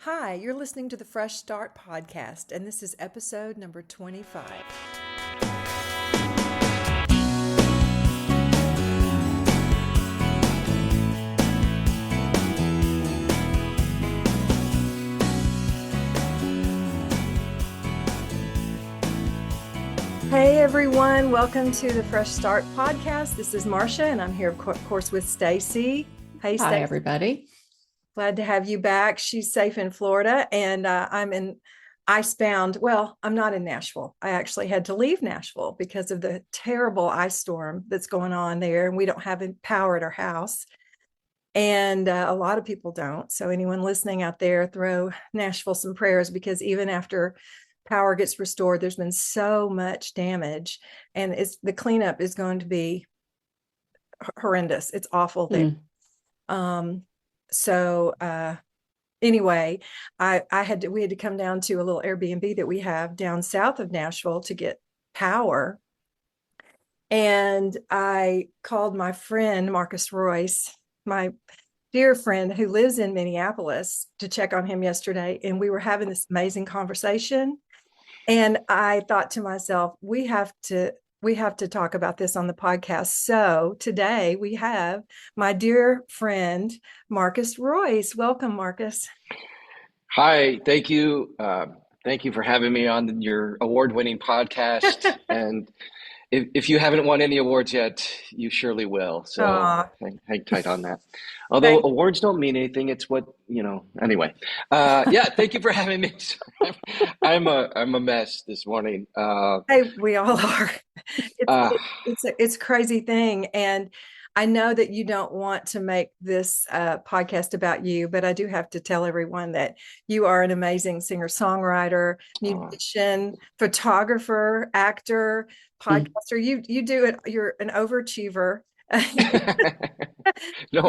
Hi, you're listening to the Fresh Start podcast, and this is episode number 25. Hey everyone, welcome to the Fresh Start podcast. This is Marcia, and I'm here, of course, with Stacey. Hey, Stacey. Hi, everybody. Glad to have you back. She's safe in Florida, and I'm in icebound. Well, I'm not in Nashville. I actually had to leave Nashville because of the terrible ice storm that's going on there, and we don't have power at our house. And a lot of people don't. So anyone listening out there, throw Nashville some prayers, because even after power gets restored, there's been so much damage, and the cleanup is going to be horrendous. It's awful there. Anyway, we had to come down to a little Airbnb that we have down south of Nashville to get power. And I called my friend, Royce, my dear friend who lives in Minneapolis, to check on him yesterday. And we were having this amazing conversation. And I thought to myself, we have to talk about this on the podcast. So today we have my dear friend, Royce. Welcome, Marcus. Hi, thank you. Thank you for having me on your award-winning podcast. And if you haven't won any awards yet, you surely will. So hang tight on that. Although awards don't mean anything, it's what, anyway. Thank you for having me. I'm a mess this morning. Hey, we all are. It's a crazy thing. And I know that you don't want to make this podcast about you, but I do have to tell everyone that you are an amazing singer-songwriter, musician, photographer, actor, podcaster. You do it. You're an overachiever. No,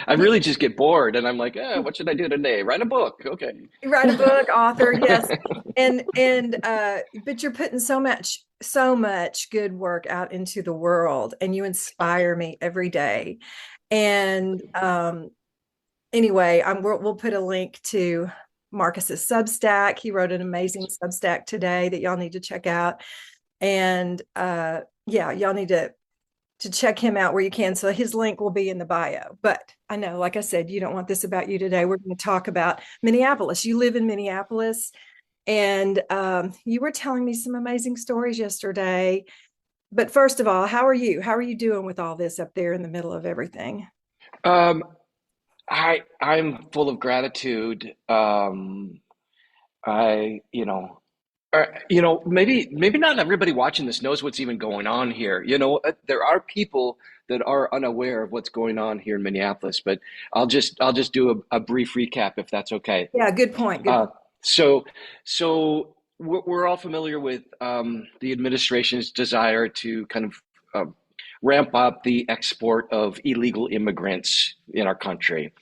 I really just get bored, and I'm like, what should I do today? Write a book. Okay. Write a book, author, yes. But you're putting so much good work out into the world, and you inspire me every day. And anyway, we'll put a link to Marcus's Substack. He wrote an amazing Substack today that y'all need to check out. And y'all need to check him out where you can. So his link will be in the bio. But I know, like I said, you don't want this about you today. We're going to talk about Minneapolis. You live in Minneapolis, and you were telling me some amazing stories yesterday. But first of all, how are you? How are you doing with all this up there in the middle of everything? I'm full of gratitude. Maybe not everybody watching this knows what's even going on here. There are people that are unaware of what's going on here in Minneapolis, but I'll just do a brief recap if that's okay. Yeah, good point. So we're all familiar with the administration's desire to kind of ramp up the export of illegal immigrants in our country.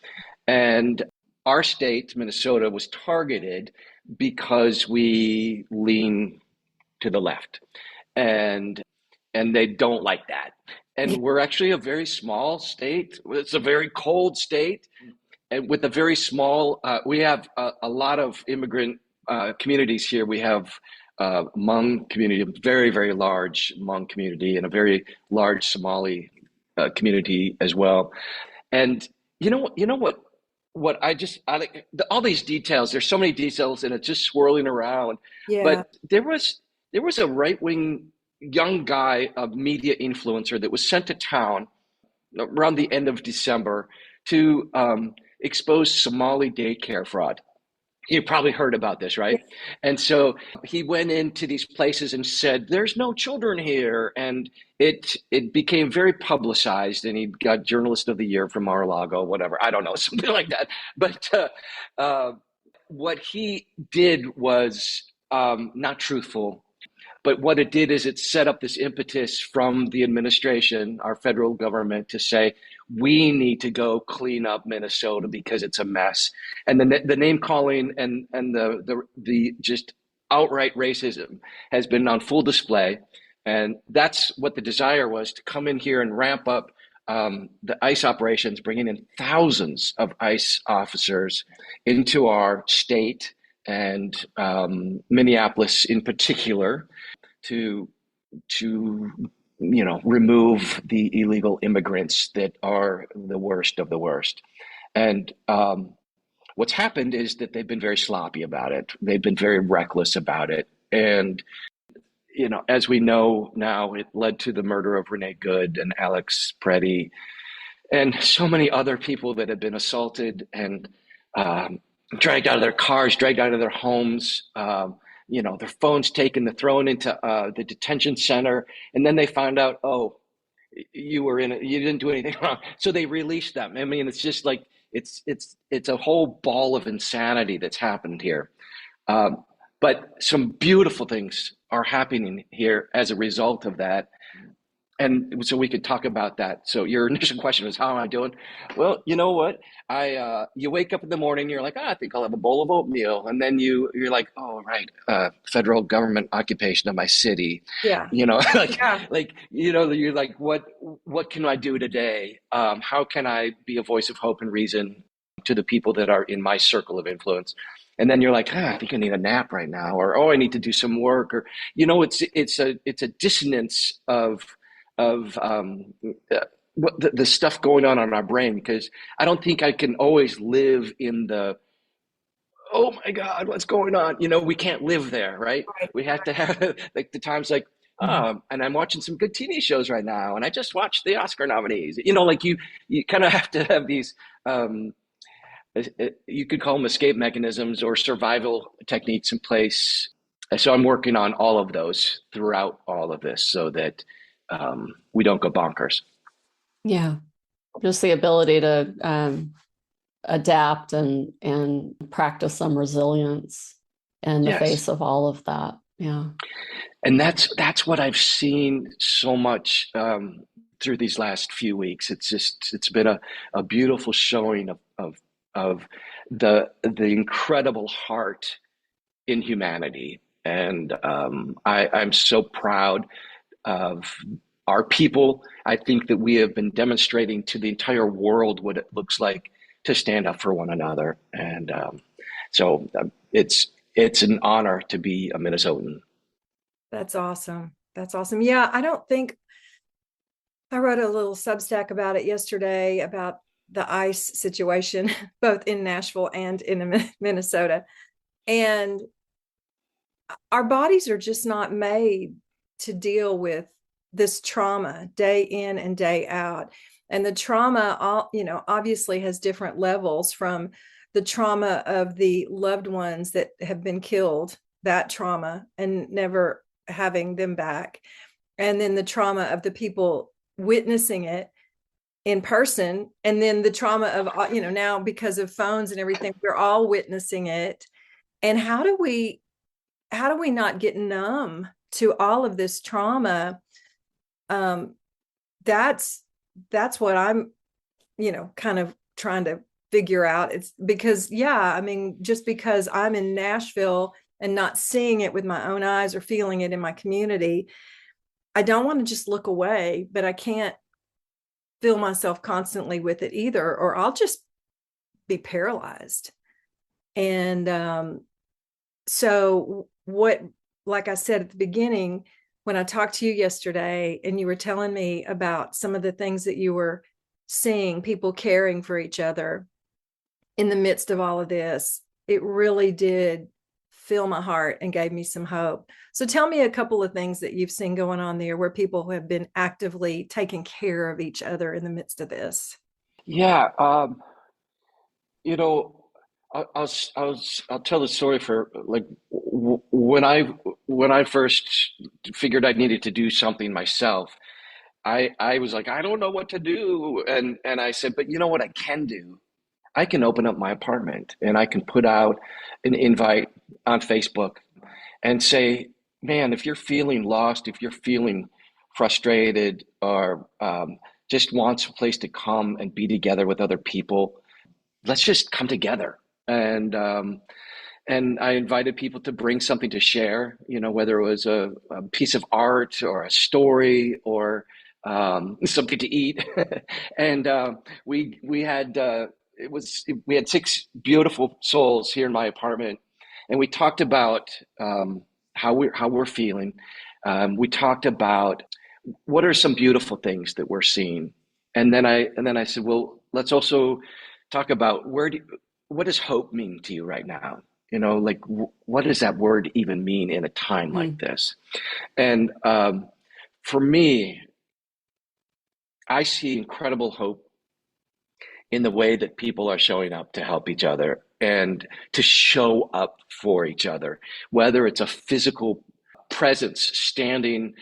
And our state, Minnesota, was targeted because we lean to the left, and they don't like that. And we're actually a very small state. It's a very cold state, and with a very small, we have a lot of immigrant communities here. We have Hmong community, a very, very large Hmong community, and a very large Somali community as well. And you know what I like all these details. There's so many details, and it's just swirling around. Yeah. But there was a right-wing young guy, a media influencer, that was sent to town around the end of December to expose Somali daycare fraud. You probably heard about this, right? And so he went into these places and said, "There's no children here," and it became very publicized, and he got Journalist of the Year from Mar-a-Lago, whatever, I don't know, something like that. But what he did was not truthful. But what it did is it set up this impetus from the administration, our federal government, to say, we need to go clean up Minnesota because it's a mess. And the name calling and the just outright racism has been on full display. And that's what the desire was, to come in here and ramp up the ICE operations, bringing in thousands of ICE officers into our state and Minneapolis in particular to remove the illegal immigrants that are the worst of the worst. And what's happened is that they've been very sloppy about it. They've been very reckless about it. And, as we know now, it led to the murder of Renee Good and Alex Preddy and so many other people that have been assaulted and dragged out of their cars, dragged out of their homes, their phones taken, they're thrown into the detention center. And then they found out, oh, you didn't do anything wrong. So they released them. I mean, it's just like, it's a whole ball of insanity that's happened here. But some beautiful things are happening here as a result of that. And so we could talk about that. So your initial question was, how am I doing? Well, you know what? You wake up in the morning, you're like, I think I'll have a bowl of oatmeal. And then you're like, oh, right, federal government occupation of my city. Yeah. Yeah. You're like, what can I do today? How can I be a voice of hope and reason to the people that are in my circle of influence? And then you're like, I think I need a nap right now, or oh, I need to do some work, or it's a dissonance of what the stuff going on in our brain, because I don't think I can always live in the, oh my God, what's going on? We can't live there, right? Right. We have to have like the times like, and I'm watching some good TV shows right now, and I just watched the Oscar nominees. Like you kind of have to have these, you could call them escape mechanisms or survival techniques in place. So I'm working on all of those throughout all of this so that we don't go bonkers. Yeah, just the ability to adapt and practice some resilience in the face of all of that. Yeah, and that's what I've seen so much through these last few weeks. It's been a beautiful showing of the incredible heart in humanity, and I'm so proud of our people. I think that we have been demonstrating to the entire world what it looks like to stand up for one another. And so it's an honor to be a Minnesotan. That's awesome. That's awesome. Yeah, I wrote a little Substack about it yesterday about the ICE situation, both in Nashville and in Minnesota. And our bodies are just not made to deal with this trauma day in and day out. And the trauma, obviously has different levels, from the trauma of the loved ones that have been killed, that trauma, and never having them back. And then the trauma of the people witnessing it in person. And then the trauma of, now because of phones and everything, we're all witnessing it. And how do we not get numb to all of this trauma? That's what I'm, kind of trying to figure out. It's because, just because I'm in Nashville and not seeing it with my own eyes or feeling it in my community, I don't want to just look away, but I can't fill myself constantly with it either, or I'll just be paralyzed. And so like I said at the beginning, when I talked to you yesterday and you were telling me about some of the things that you were seeing, people caring for each other in the midst of all of this, it really did fill my heart and gave me some hope. So tell me a couple of things that you've seen going on there where people have been actively taking care of each other in the midst of this. Yeah, I'll tell the story for like when I first figured I needed to do something myself. I was like, I don't know what to do, and I said, but you know what I can do? I can open up my apartment and I can put out an invite on Facebook and say, man, if you're feeling lost, if you're feeling frustrated, or just wants a place to come and be together with other people, let's just come together. And I invited people to bring something to share, whether it was a piece of art or a story or something to eat, and we had we had six beautiful souls here in my apartment, and we talked about how we're feeling. We talked about what are some beautiful things that we're seeing, and then I said, well, let's also talk about what does hope mean to you right now? You know, like what does that word even mean in a time like Mm. this? And for me, I see incredible hope in the way that people are showing up to help each other and to show up for each other, whether it's a physical presence standing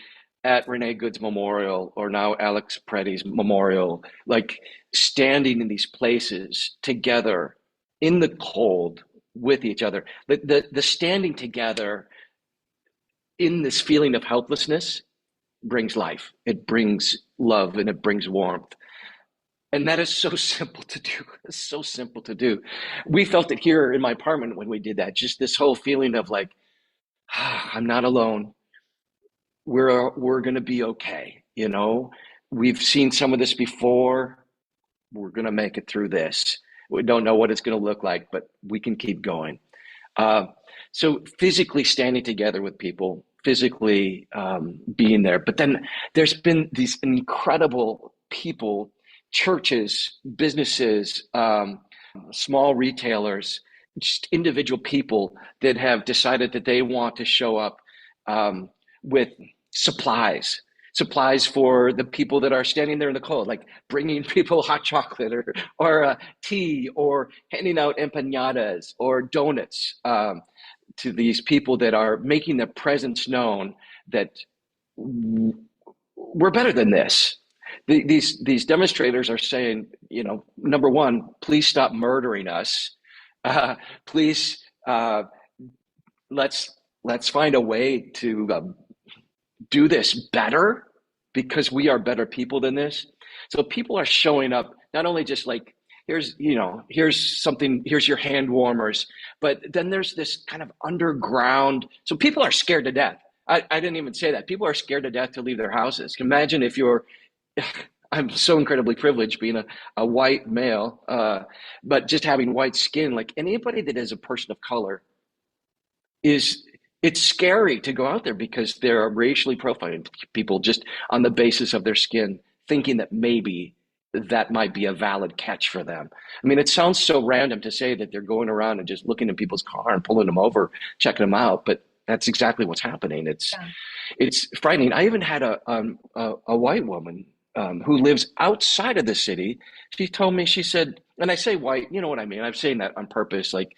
at Renee Good's memorial or now Alex Preddy's memorial, like standing in these places together in the cold with each other. The standing together in this feeling of helplessness brings life. It brings love and it brings warmth. And that is so simple to do. It's so simple to do. We felt it here in my apartment when we did that. Just this whole feeling of like, I'm not alone. We're going to be okay. You know, we've seen some of this before. We're going to make it through this. We don't know what it's going to look like, but we can keep going. Uh, so physically standing together with people, physically being there. But then there's been these incredible people, churches, businesses, small retailers, just individual people that have decided that they want to show up with supplies for the people that are standing there in the cold, like bringing people hot chocolate or tea or handing out empanadas or donuts to these people that are making their presence known that we're better than this. These demonstrators are saying, you know, number one, please stop murdering us. Please let's find a way to do this better because we are better people than this. So people are showing up not only just like here's something, here's your hand warmers, but then there's this kind of underground. So people are scared to death. I didn't even say that. People are scared to death to leave their houses. Imagine if you're I'm so incredibly privileged being a white male, but just having white skin, like anybody that is a person of color is it's scary to go out there because they're racially profiling people just on the basis of their skin, thinking that maybe that might be a valid catch for them. I mean, it sounds so random to say that they're going around and just looking in people's car and pulling them over, checking them out, but that's exactly what's happening. Yeah. It's frightening. I even had a white woman who lives outside of the city. She told me, she said, and I say white, you know what I mean? I'm saying that on purpose, like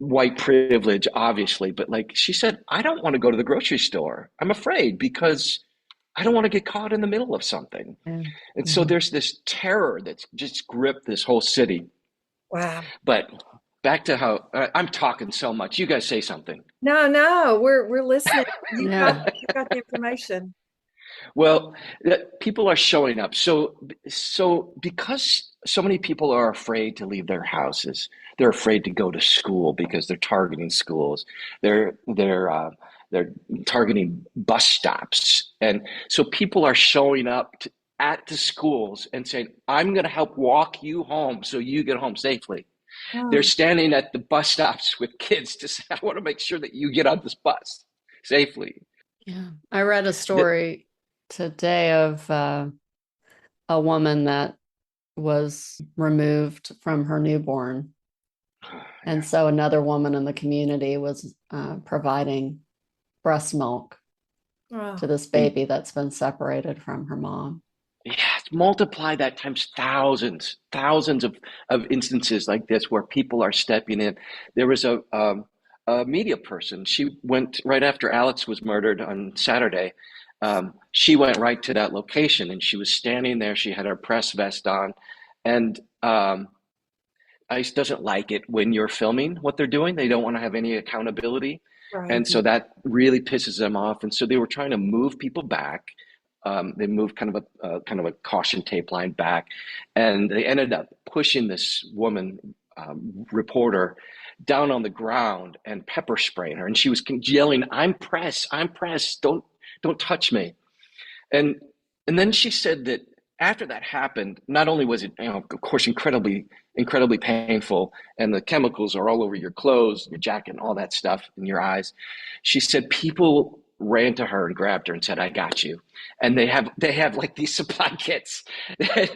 white privilege, obviously, but like she said, I don't want to go to the grocery store. I'm afraid because I don't want to get caught in the middle of something. Yeah. And so there's this terror that's just gripped this whole city. Wow. But back to how I'm talking so much. You guys say something. No, we're listening. Yeah. You got the information. Well, people are showing up. So because so many people are afraid to leave their houses, they're afraid to go to school because they're targeting schools. They're targeting bus stops, and so people are showing up at the schools and saying, "I'm going to help walk you home so you get home safely." They're Oh, standing at the bus stops with kids to say, "I want to make sure that you get on this bus safely." Yeah. I read a That, story today of a woman that was removed from her newborn. And so another woman in the community was providing breast milk oh, to this baby that's been separated from her mom. yes, multiply that times thousands of instances like this where people are stepping in. There was a media person. She went right after Alex was murdered on Saturday. She went right to that location and she was standing there. She had her press vest on, and ICE doesn't like it when you're filming what they're doing. They don't want to have any accountability. right. And so that really pisses them off. And so they were trying to move people back. They moved kind of a caution tape line back, and they ended up pushing this woman reporter down on the ground and pepper spraying her. And she was yelling, I'm press, don't touch me." And And then she said that after that happened, not only was it, of course, incredibly painful, and the chemicals are all over your clothes, your jacket, and all that stuff in your eyes. She said people ran to her and grabbed her and said, "I got you." And they have like these supply kits that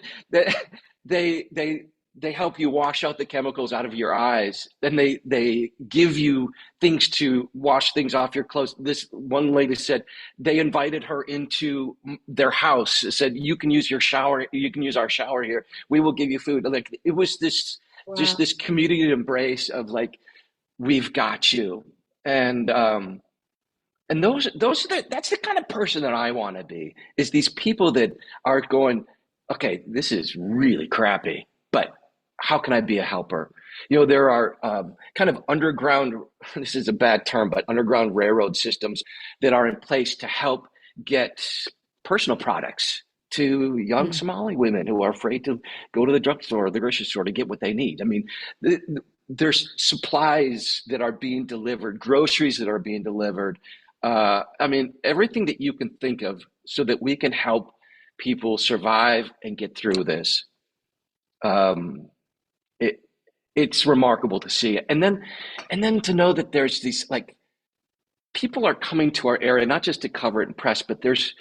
they help you wash out the chemicals out of your eyes. Then they give you things to wash things off your clothes. This one lady said they invited her into their house, said, "You can use your shower, you can use our shower here, we will give you food." Like, it was this, just Wow. this community embrace of like, we've got you. And that's the kind of person that I want to be, is these people that are going, okay, this is really crappy, but how can I be a helper? There are kind of underground, this is a bad term, but underground railroad systems that are in place to help get personal products to young Mm. Somali women who are afraid to go to the drugstore or the grocery store to get what they need. I mean, there's supplies that are being delivered, groceries that are being delivered. I mean, everything that you can think of so that we can help people survive and get through this. Um, it it's remarkable to see it, and then to know that there's these, like, people are coming to our area not just to cover it in press, but there's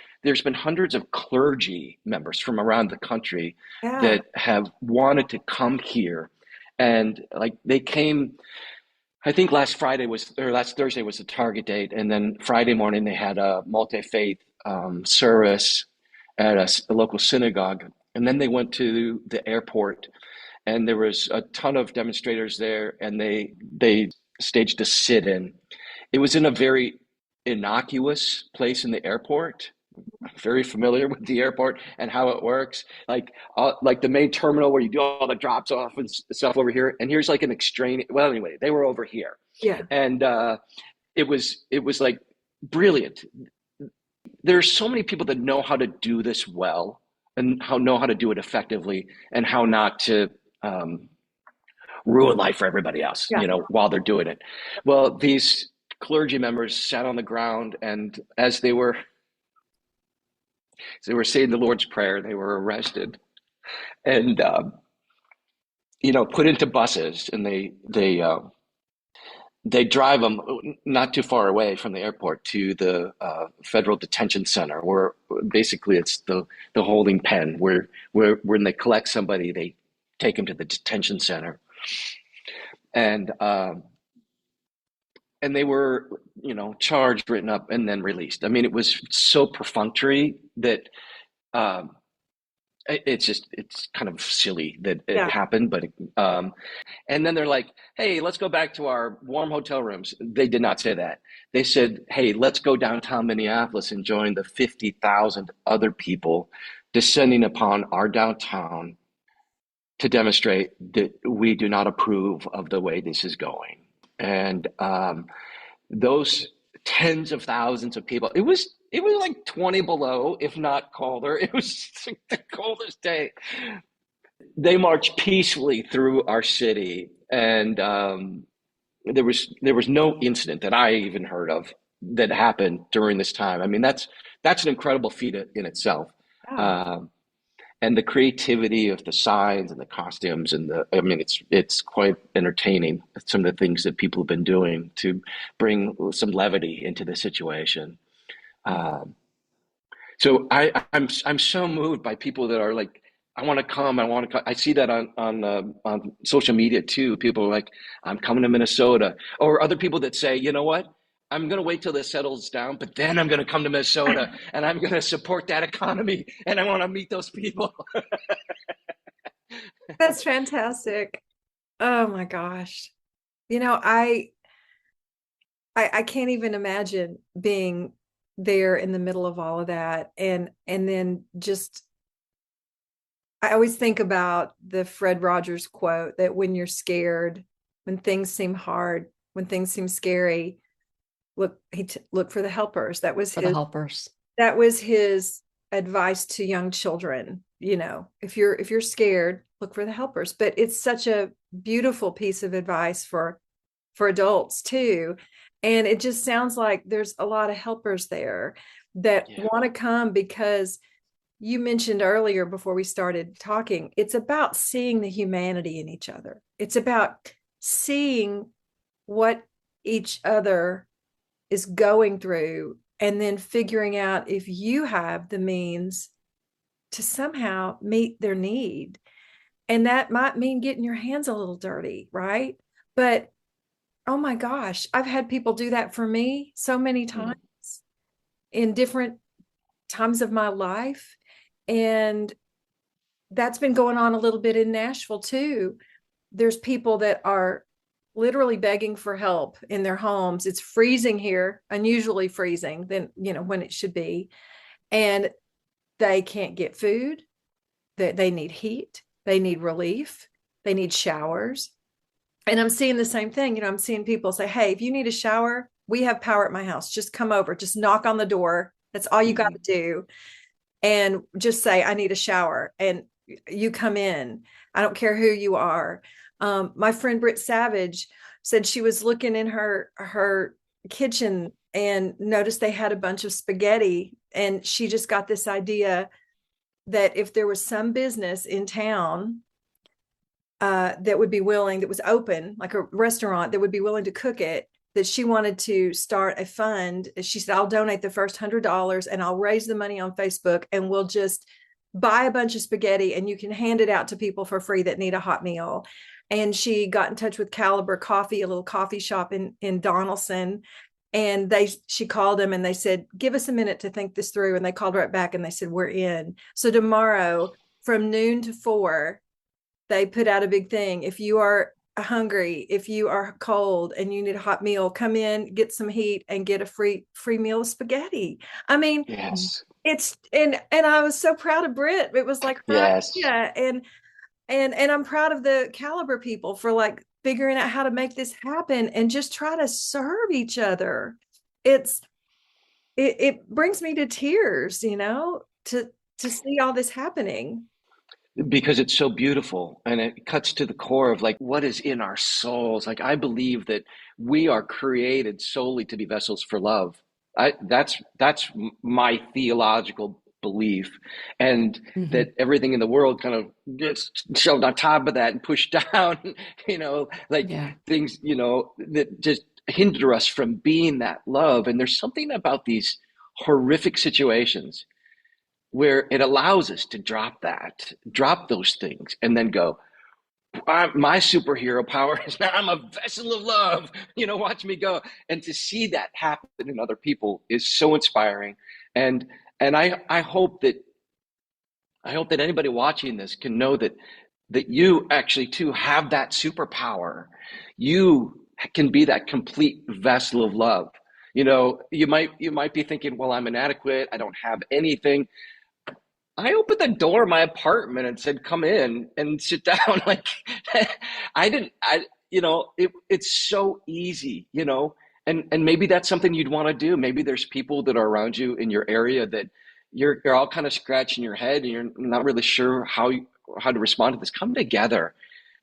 been hundreds of clergy members from around the country Yeah. that have wanted to come here, and like they came. I think last Thursday was the target date, and then Friday morning they had a multi-faith service at a local synagogue, and then they went to the airport, and there was a ton of demonstrators there, and they staged a sit-in. It was in a very innocuous place in the airport. I'm very familiar with the airport and how it works. Like the main terminal where you do all the drops off and stuff over here. And here's like an extraneous. Well, anyway, they were over here, Yeah. and it was like brilliant. There's so many people that know how to do this well and know how to do it effectively and how not to um, ruin life for everybody else, Yeah. while they're doing it. Well, these clergy members sat on the ground, and as they were saying the Lord's Prayer, they were arrested and put into buses, and they drive them not too far away from the airport to the federal detention center, where basically it's the holding pen, where when they collect somebody, they take them to the detention center, and they were charged, written up, and then released. I mean, it was so perfunctory that. Um, it's kind of silly that it Yeah. happened, but and then they're like, "Hey, let's go back to our warm hotel rooms." They did not say that. They said, "Hey, let's go downtown Minneapolis and join the 50,000 other people descending upon our downtown to demonstrate that we do not approve of the way this is going." And those tens of thousands of people. It was like 20 below, if not colder. It was like the coldest day. They marched peacefully through our city, and there was no incident that I even heard of that happened during this time. I mean, that's an incredible feat in itself. Yeah. Um, and the creativity of the signs and the costumes, and I mean, it's quite entertaining, some of the things that people have been doing to bring some levity into the situation. Um, so I'm so moved by people that are like, I want to come, I want to come. I see that on social media too. People are like, I'm coming to Minnesota, or other people that say, you know what? I'm going to wait till this settles down, but then I'm going to come to Minnesota and I'm going to support that economy, and I want to meet those people. That's fantastic. Oh my gosh. You know, I can't even imagine being there in the middle of all of that. And then just I always think about the Fred Rogers quote that when you're scared, when things seem hard, when things seem scary, look for the helpers. That was For the his helpers. that was his advice to young children. If you're scared, look for the helpers. But it's such a beautiful piece of advice for adults too. And it just sounds like there's a lot of helpers there that Yeah. want to come because you mentioned earlier before we started talking, it's about seeing the humanity in each other. It's about seeing what each other is going through and then figuring out if you have the means to somehow meet their need. And that might mean getting your hands a little dirty, right? But oh my gosh, I've had people do that for me so many times in different times of my life. And that's been going on a little bit in Nashville too. There's people that are literally begging for help in their homes. It's freezing here, unusually freezing than, when it should be. And they can't get food, that they need heat, they need relief, they need showers. And I'm seeing the same thing. I'm seeing people say, hey, if you need a shower, we have power at my house. Just come over, just knock on the door. That's all you got to do. And just say, I need a shower. And you come in. I don't care who you are. My friend Britt Savage said she was looking in her kitchen and noticed they had a bunch of spaghetti. And she just got this idea that if there was some business in town that was open, like a restaurant that would be willing to cook it, that she wanted to start a fund. She said, I'll donate the first $100 and I'll raise the money on Facebook and we'll just buy a bunch of spaghetti and you can hand it out to people for free that need a hot meal. And she got in touch with Caliber Coffee, a little coffee shop in Donaldson. And she called them and they said, give us a minute to think this through. And they called right back and they said, we're in. So tomorrow from noon to 4, they put out a big thing. If you are hungry, if you are cold and you need a hot meal, come in, get some heat and get a free meal of spaghetti. I mean, Yes. it's and I was so proud of Britt. It was like her Yes. idea. And I'm proud of the Caliber people for like figuring out how to make this happen and just try to serve each other. It brings me to tears, to see all this happening. Because it's so beautiful and it cuts to the core of like what is in our souls. Like I believe that we are created solely to be vessels for love. That's my theological belief, and Mm-hmm. that everything in the world kind of gets shoved on top of that and pushed down, like Yeah. things, that just hinder us from being that love. And there's something about these horrific situations where it allows us to drop those things, and then go, my superhero power is now I'm a vessel of love. Watch me go. And to see that happen in other people is so inspiring. And I hope that anybody watching this can know that you actually too have that superpower. You can be that complete vessel of love. You might be thinking, well, I'm inadequate. I don't have anything. I opened the door of my apartment and said, "Come in and sit down." Like, I didn't. It's so easy, and maybe that's something you'd want to do. Maybe there's people that are around you in your area that you're all kind of scratching your head and you're not really sure how to respond to this. Come together,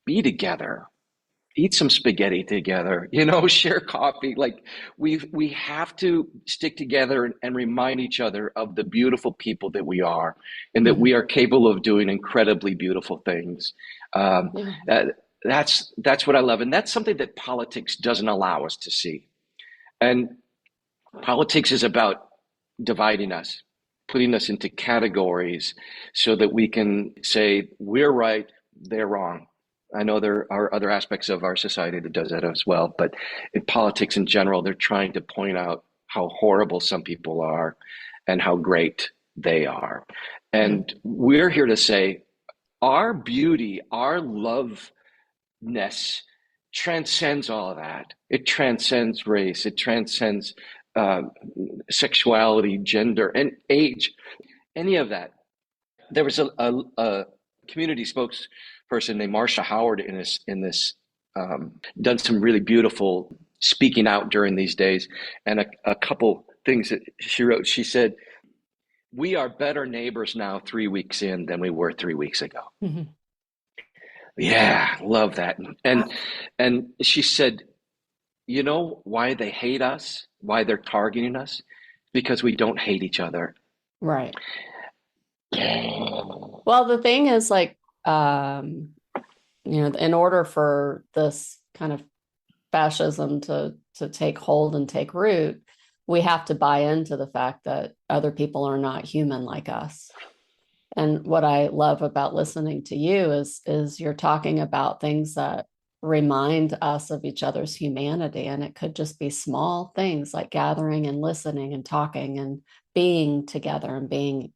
be together, eat some spaghetti together, share coffee. Like we have to stick together and remind each other of the beautiful people that we are, and that Mm-hmm. we are capable of doing incredibly beautiful things. Um, Yeah. that's what I love, and that's something that politics doesn't allow us to see. And politics is about dividing us, putting us into categories so that we can say we're right, they're wrong. I know there are other aspects of our society that does that as well, but in politics in general, they're trying to point out how horrible some people are and how great they are. Yeah. And we're here to say our beauty, our loveness transcends all of that. It transcends race, it transcends uh, sexuality, gender, and age, any of that. There was a community spokesperson named Marcia Howard in this done some really beautiful speaking out during these days, and a couple things that she wrote. She said, "We are better neighbors now 3 weeks in than we were 3 weeks ago." Mm-hmm. Yeah, love that. And she said, "You know why they hate us? Why they're targeting us? Because we don't hate each other." Right. Well, the thing is like, in order for this kind of fascism to take hold and take root, we have to buy into the fact that other people are not human like us. And what I love about listening to you is you're talking about things that remind us of each other's humanity. And it could just be small things like gathering and listening and talking and being together and being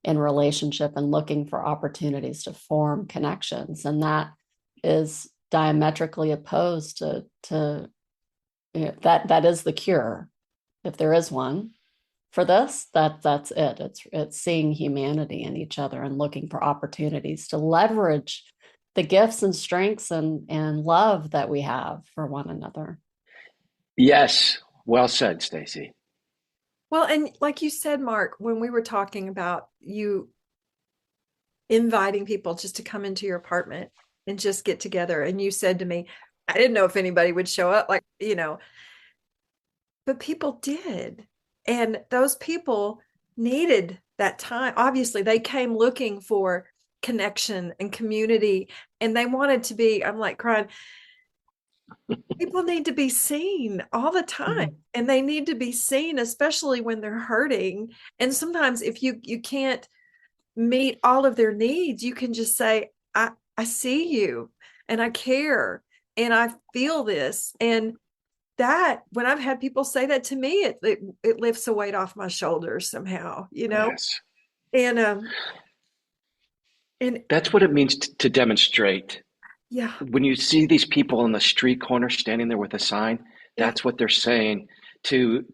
in relationship and looking for opportunities to form connections. And that is diametrically opposed to that is the cure, if there is one for this. That's it. It's seeing humanity in each other and looking for opportunities to leverage the gifts and strengths and love that we have for one another. Yes, well said, Stacey. Well, and like you said, Mark, when we were talking about you inviting people just to come into your apartment and just get together, and you said to me, I didn't know if anybody would show up, like, but people did. And those people needed that time. Obviously, they came looking for connection and community, and they wanted to be, I'm like crying. People need to be seen all the time, and they need to be seen, especially when they're hurting. And sometimes if you can't meet all of their needs, you can just say, I see you and I care and I feel this. And that, when I've had people say that to me, it lifts a weight off my shoulders somehow, Yes. and and That's what it means to demonstrate. yeah, When you see these people on the street corner standing there with a sign, yeah, that's what they're saying to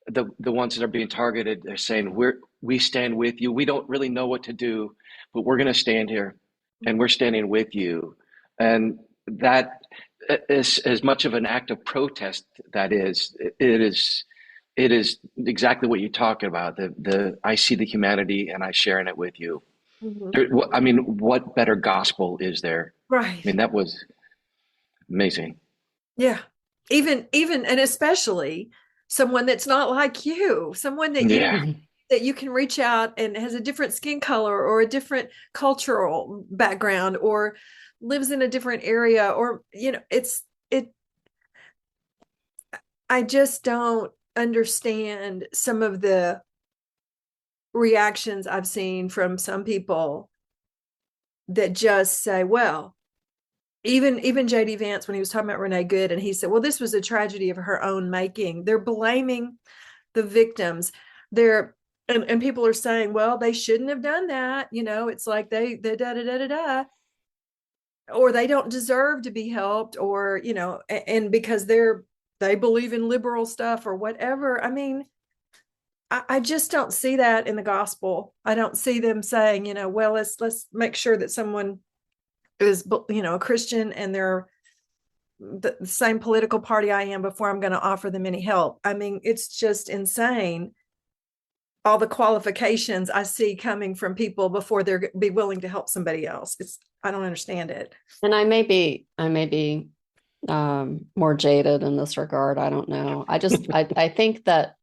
the ones that are being targeted. They're saying, we stand with you. We don't really know what to do, but we're going to stand here and we're standing with you. And that is as much of an act of protest that is. It is exactly what you're talking about. The I see the humanity and I sharing it with you. mhm, I mean, what better gospel is there? I right, mean, that was amazing. yeah. Even and especially someone that's not like you, someone Yeah. that you can reach out and has a different skin color or a different cultural background or lives in a different area, or it I just don't understand some of the reactions I've seen from some people that just say, well, even JD Vance, when he was talking about Renee Good, and he said, well, this was a tragedy of her own making. They're blaming the victims. They're and people are saying, well, they shouldn't have done that. It's like they da da da da da, or they don't deserve to be helped, or and because they believe in liberal stuff or whatever. I mean, I just don't see that in the gospel. I don't see them saying, well, let's make sure that someone is, a Christian and they're the same political party I am before I'm going to offer them any help. I mean, it's just insane. All the qualifications I see coming from people before they're be willing to help somebody else. I don't understand it. And I may be more jaded in this regard. I don't know. I think that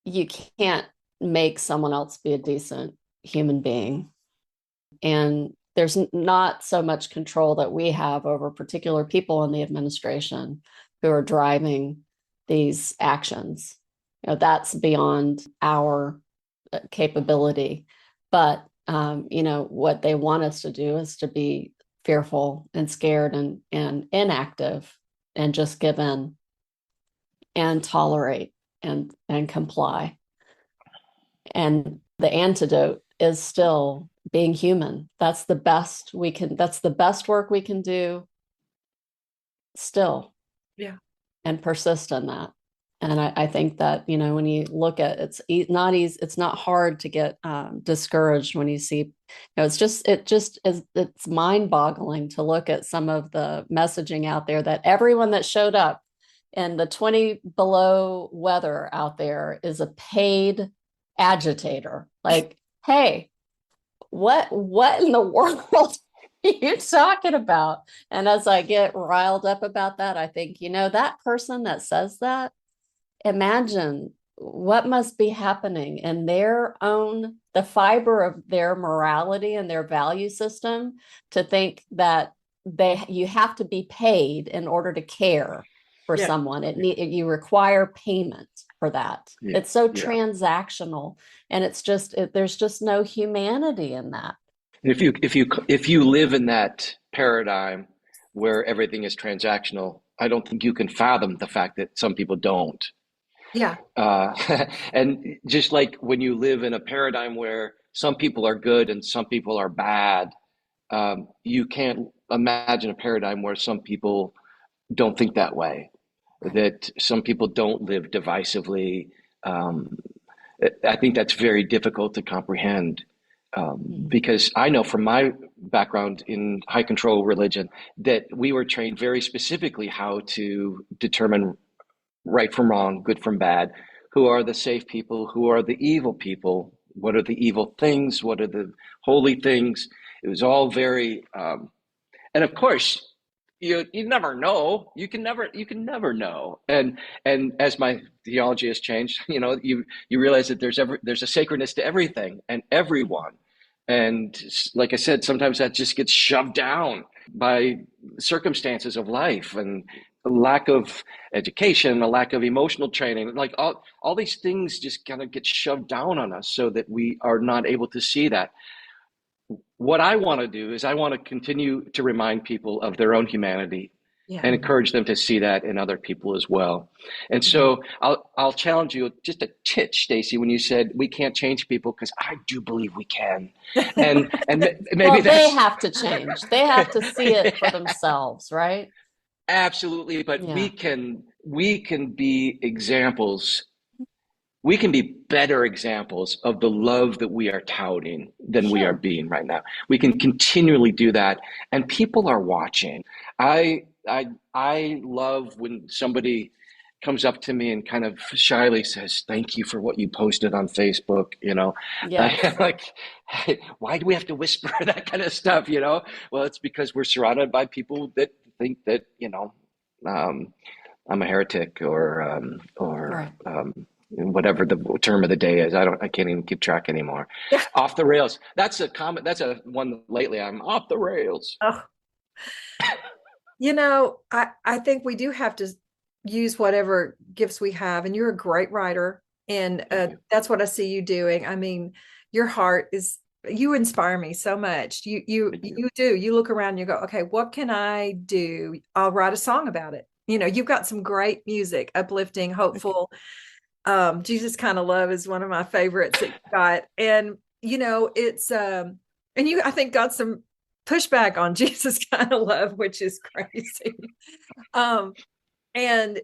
you can't make someone else be a decent human being. And there's not so much control that we have over particular people in the administration who are driving these actions. That's beyond our capability. But what they want us to do is to be fearful and scared and inactive and just give in and tolerate and comply. And the antidote is still being human. That's the best work we can do still, Yeah. and persist in that. And I think that, when you look at not easy, it's not hard to get discouraged when you see, it's mind boggling to look at some of the messaging out there that everyone that showed up in the 20 below weather out there is a paid agitator. Like, hey, what in the world are you talking about? And as I get riled up about that, I think, that person that says that, imagine what must be happening in their own, the fiber of their morality and their value system to think that you have to be paid in order to care for Yeah. someone. You require payment for that. Yeah, It's so yeah. transactional, and there's just no humanity in that. If you live in that paradigm where everything is transactional, I don't think you can fathom the fact that some people don't. Yeah. Uh, and just like when you live in a paradigm where some people are good and some people are bad, you can't imagine a paradigm where some people don't think that way, Right. that some people don't live divisively. Um, I think that's very difficult to comprehend, Mm. because I know from my background in high control religion that we were trained very specifically how to determine right from wrong, good from bad, who are the safe people, who are the evil people, what are the evil things, what are the holy things. It was all very, and of course, you never know. You can never know. And as my theology has changed, you realize that there's a sacredness to everything and everyone. And like I said, sometimes that just gets shoved down by circumstances of life and a lack of education, a lack of emotional training. Like all these things just kind of get shoved down on us so that we are not able to see that. What I want to do is I want to continue to remind people of their own humanity Yeah. and encourage them to see that in other people as well. And Yeah. so I'll challenge you just a titch, Stacey, when you said we can't change people, because I do believe we can. And maybe Well, they that's have to change. They have to see it for themselves, right? absolutely, but we Yeah. can we can be examples. We can be better examples of the love that we are touting than we are Sure. being right now. We can continually do that, and people are watching. I love when somebody comes up to me and kind of shyly says, "Thank you for what you posted on Facebook." Yes. Like, hey, why do we have to whisper that kind of stuff? Well, it's because we're surrounded by people that think that um, I'm a heretic or Right. whatever the term of the day is. I can't even keep track anymore. Yeah. Off the rails. That's a comment. That's a one lately. I'm off the rails. Oh, I think we do have to use whatever gifts we have, and you're a great writer, and Thank you. that's what I see you doing. I mean, your heart is you inspire me so much. You Thank you. you do. You look around and you go, okay, what can I do? I'll write a song about it. You've got some great music, uplifting, Thank you. hopeful. Jesus kind of love is one of my favorites that you got. And it's and you I think got some pushback on Jesus kind of love, which is crazy. Um, and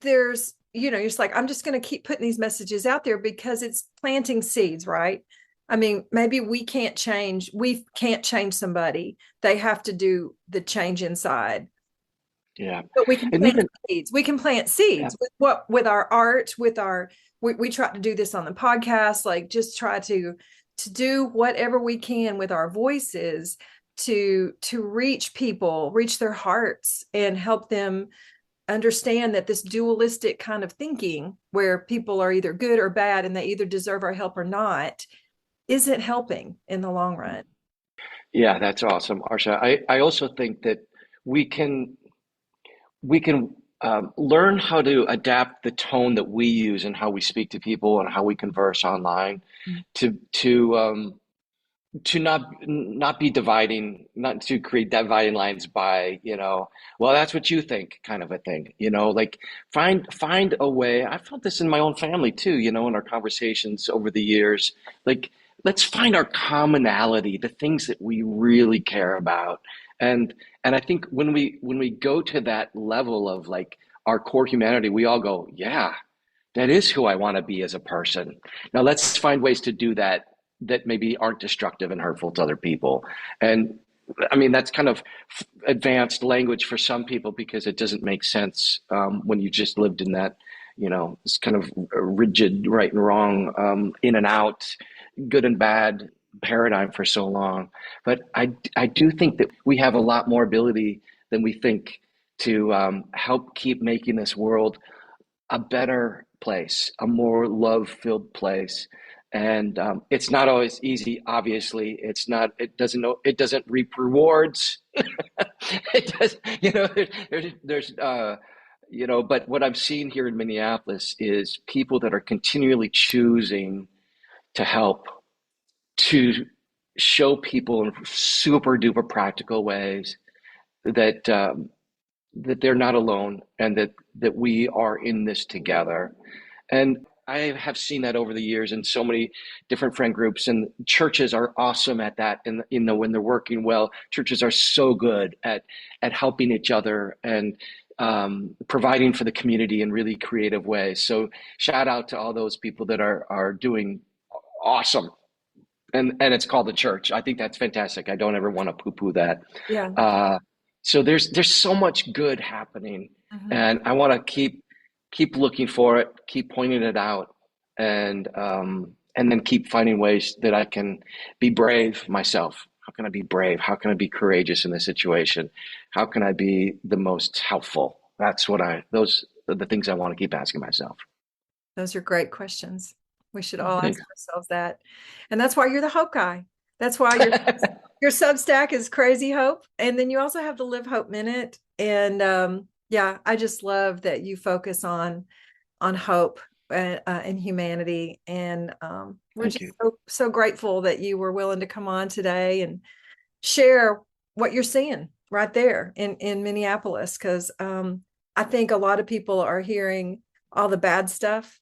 there's, it's like, I'm just going to keep putting these messages out there because it's planting seeds, right? I mean, maybe we can't change somebody. They have to do the change inside. Yeah. But we can And plant even seeds. We can plant yeah. seeds with our art, we try to do this on the podcast, like just try to do whatever we can with our voices to reach people, reach their hearts and help them understand that this dualistic kind of thinking where people are either good or bad and they either deserve our help or not isn't helping in the long run. Yeah, that's awesome, Arsha. I also think that we can we can learn how to adapt the tone that we use and how we speak to people and how we converse online to not be dividing, not to create dividing lines by, well, that's what you think kind of a thing, like find a way. I felt this in my own family too, in our conversations over the years. Like, let's find our commonality, the things that we really care about. And I think when we go to that level of like our core humanity, we all go, yeah, that is who I want to be as a person. Now let's find ways to do that that maybe aren't destructive and hurtful to other people. And I mean, that's kind of advanced language for some people because it doesn't make sense when you just lived in that, this kind of rigid right and wrong, in and out, good and bad paradigm for so long. But I do think that we have a lot more ability than we think to help keep making this world a better place, a more love-filled place. And it's not always easy. Obviously, it's not. It doesn't know. It doesn't reap rewards. It does. But what I'm seeing here in Minneapolis is people that are continually choosing to help, to show people in super duper practical ways that that they're not alone, and that we are in this together. And I have seen that over the years in so many different friend groups, and churches are awesome at that. And when they're working well, churches are so good at helping each other and providing for the community in really creative ways. So shout out to all those people that are doing awesome. And it's called the church. I think that's fantastic. I don't ever want to poo-poo that. Yeah. So there's so much good happening, Mhm. and I want to keep looking for it, keep pointing it out, and then keep finding ways that I can be brave myself. How can I be brave? How can I be courageous in this situation? How can I be the most helpful? Those are the things I want to keep asking myself. Those are great questions. We should all Thank ask ourselves that. And that's why you're the Hope Guy. That's why your Substack is Crazy Hope. And then you also have the Live Hope Minute. And yeah, I just love that you focus on hope and humanity. And we're Thank just you. so grateful that you were willing to come on today and share what you're seeing right there in Minneapolis. Because I think a lot of people are hearing all the bad stuff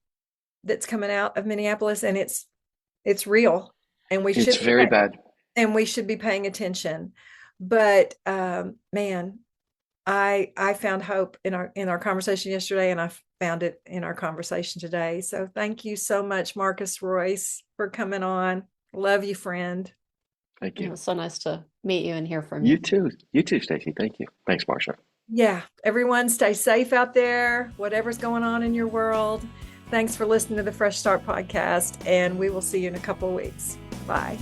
that's coming out of Minneapolis, and it's real, and It's very bad. we should be paying attention. But man, I found hope in our conversation yesterday, and I found it in our conversation today. So thank you so much, Marcus Royce, for coming on. Love you, friend. Thank It you. was so nice to meet you and hear from You you. too. You too, Stacey. Thank you. Thanks, Marcia. Yeah, everyone stay safe out there, whatever's going on in your world. Thanks for listening to the Fresh Start podcast, and we will see you in a couple of weeks. Bye.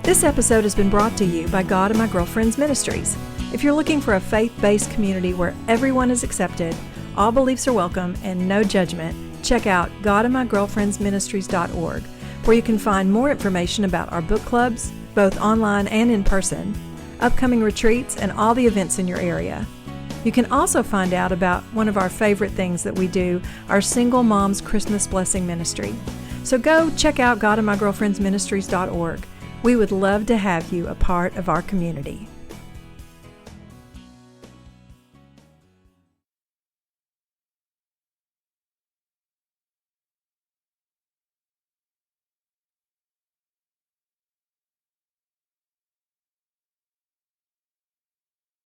This episode has been brought to you by God and My Girlfriend's Ministries. If you're looking for a faith-based community where everyone is accepted, all beliefs are welcome, and no judgment, check out godandmygirlfriendsministries.org, where you can find more information about our book clubs, both online and in person, upcoming retreats, and all the events in your area. You can also find out about one of our favorite things that we do, our Single Moms Christmas Blessing Ministry. So go check out godandmygirlfriendsministries.org. We would love to have you a part of our community.